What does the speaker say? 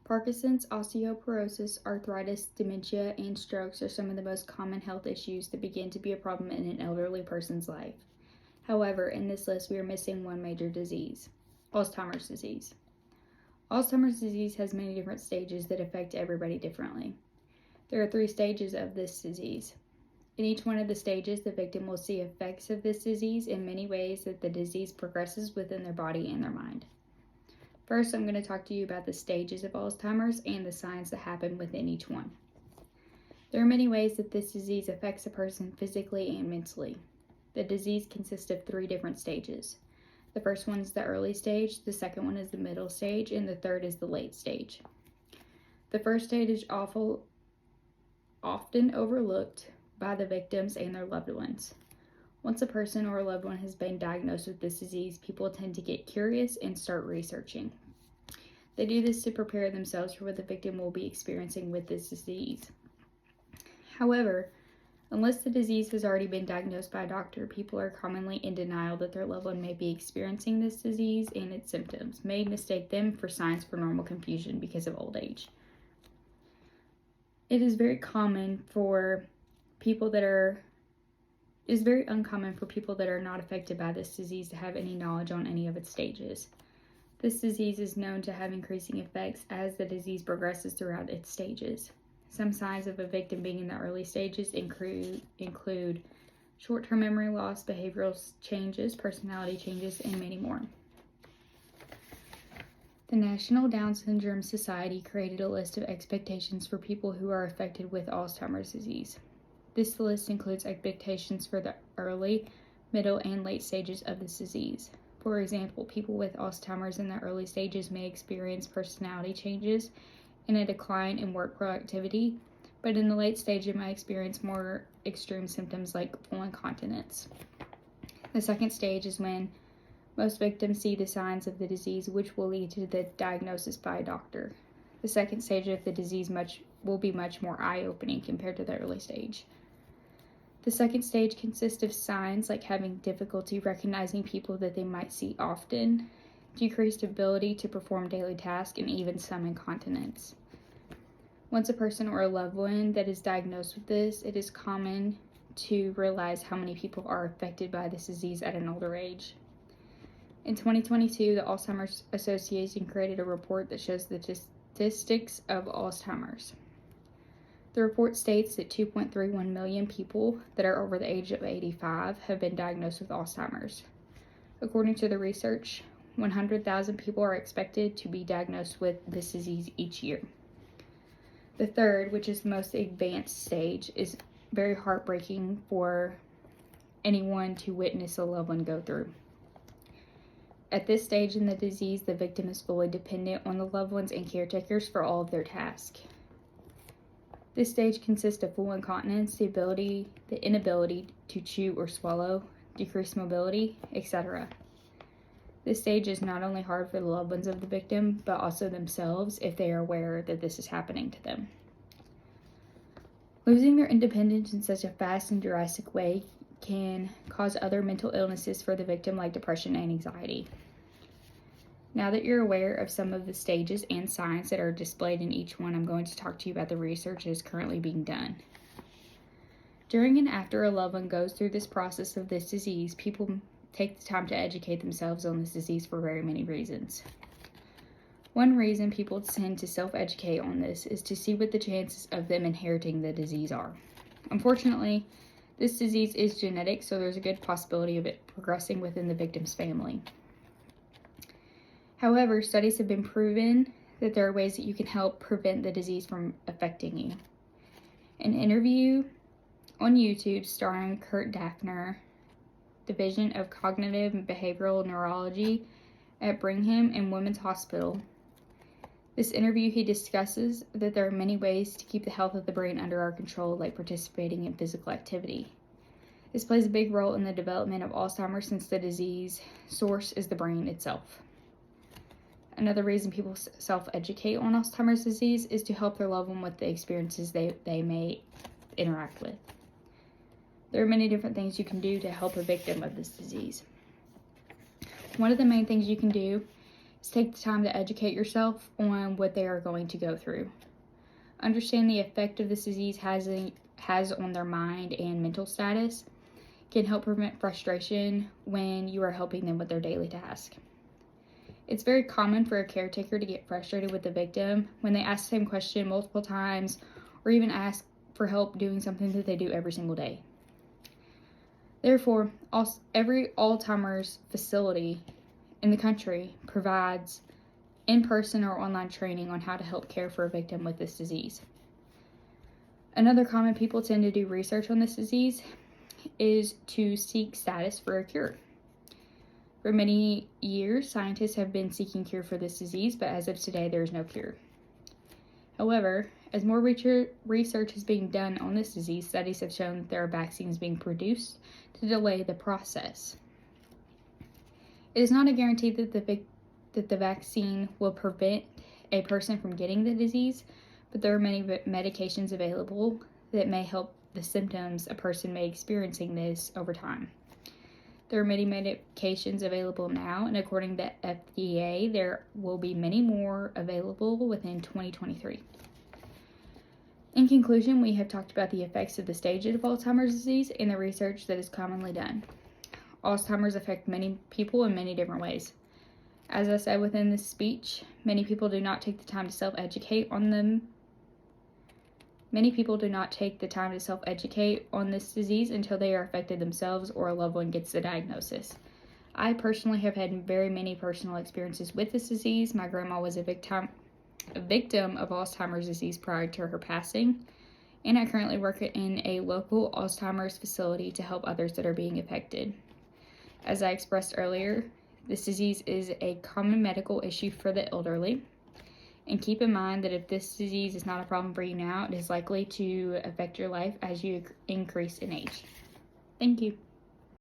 Parkinson's, osteoporosis, arthritis, dementia, and strokes are some of the most common health issues that begin to be a problem in an elderly person's life. However, in this list, we are missing one major disease: Alzheimer's disease. Alzheimer's disease has many different stages that affect everybody differently. There are 3 stages of this disease. In each one of the stages, the victim will see effects of this disease in many ways that the disease progresses within their body and their mind. First, I'm going to talk to you about the stages of Alzheimer's and the signs that happen within each one. There are many ways that this disease affects a person physically and mentally. The disease consists of 3 different stages. The first one is the early stage, the second one is the middle stage, and the third is the late stage. The first stage is often overlooked by the victims and their loved ones. Once a person or a loved one has been diagnosed with this disease, people tend to get curious and start researching. They do this to prepare themselves for what the victim will be experiencing with this disease. However, unless the disease has already been diagnosed by a doctor, people are commonly in denial that their loved one may be experiencing this disease, and its symptoms may mistake them for signs for normal confusion because of old age. It is very uncommon for people that are not affected by this disease to have any knowledge on any of its stages. This disease is known to have increasing effects as the disease progresses throughout its stages. Some signs of a victim being in the early stages include short-term memory loss, behavioral changes, personality changes, and many more. The National Down Syndrome Society created a list of expectations for people who are affected with Alzheimer's disease. This list includes expectations for the early, middle, and late stages of this disease. For example, people with Alzheimer's in the early stages may experience personality changes and a decline in work productivity, but in the late stage, it might experience more extreme symptoms like full incontinence. The second stage is when most victims see the signs of the disease, which will lead to the diagnosis by a doctor. The second stage of the disease will be much more eye-opening compared to the early stage. The second stage consists of signs like having difficulty recognizing people that they might see often, decreased ability to perform daily tasks, and even some incontinence. Once a person or a loved one that is diagnosed with this, it is common to realize how many people are affected by this disease at an older age. In 2022, the Alzheimer's Association created a report that shows the statistics of Alzheimer's. The report states that 2.31 million people that are over the age of 85 have been diagnosed with Alzheimer's. According to the research, 100,000 people are expected to be diagnosed with this disease each year. The third, which is the most advanced stage, is very heartbreaking for anyone to witness a loved one go through. At this stage in the disease, the victim is fully dependent on the loved ones and caretakers for all of their tasks. This stage consists of full incontinence, the inability to chew or swallow, decreased mobility, etc. This stage is not only hard for the loved ones of the victim, but also themselves if they are aware that this is happening to them. Losing their independence in such a fast and drastic way can cause other mental illnesses for the victim, like depression and anxiety. Now that you're aware of some of the stages and signs that are displayed in each one, I'm going to talk to you about the research that is currently being done. During and after a loved one goes through this process of this disease, people take the time to educate themselves on this disease for very many reasons. One reason people tend to self-educate on this is to see what the chances of them inheriting the disease are. Unfortunately, this disease is genetic, so there's a good possibility of it progressing within the victim's family. However, studies have been proven that there are ways that you can help prevent the disease from affecting you. An interview on YouTube starring Kurt Daffner, Division of Cognitive and Behavioral Neurology at Brigham and Women's Hospital. This interview, he discusses that there are many ways to keep the health of the brain under our control, like participating in physical activity. This plays a big role in the development of Alzheimer's since the disease source is the brain itself. Another reason people self-educate on Alzheimer's disease is to help their loved one with the experiences they may interact with. There are many different things you can do to help a victim of this disease. One of the main things you can do is take the time to educate yourself on what they are going to go through. Understand the effect of this disease has on their mind and mental status can help prevent frustration when you are helping them with their daily task. It's very common for a caretaker to get frustrated with the victim when they ask the same question multiple times or even ask for help doing something that they do every single day. Therefore, every Alzheimer's facility in the country provides in-person or online training on how to help care for a victim with this disease. Another common people tend to do research on this disease is to seek status for a cure. For many years, scientists have been seeking cure for this disease, but as of today, there is no cure. However, as more research is being done on this disease, studies have shown that there are vaccines being produced to delay the process. It is not a guarantee that the vaccine will prevent a person from getting the disease, but there are many medications available that may help the symptoms a person may be experiencing this over time. There are many medications available now, and according to the FDA, there will be many more available within 2023. In conclusion, we have talked about the effects of the stages of Alzheimer's disease and the research that is commonly done. Alzheimer's affects many people in many different ways. As I said within this speech, many people do not take the time to self-educate on this disease until they are affected themselves or a loved one gets the diagnosis. I personally have had very many personal experiences with this disease. My grandma was a victim of Alzheimer's disease prior to her passing, and I currently work in a local Alzheimer's facility to help others that are being affected. As I expressed earlier, this disease is a common medical issue for the elderly. And keep in mind that if this disease is not a problem for you now, it is likely to affect your life as you increase in age. Thank you.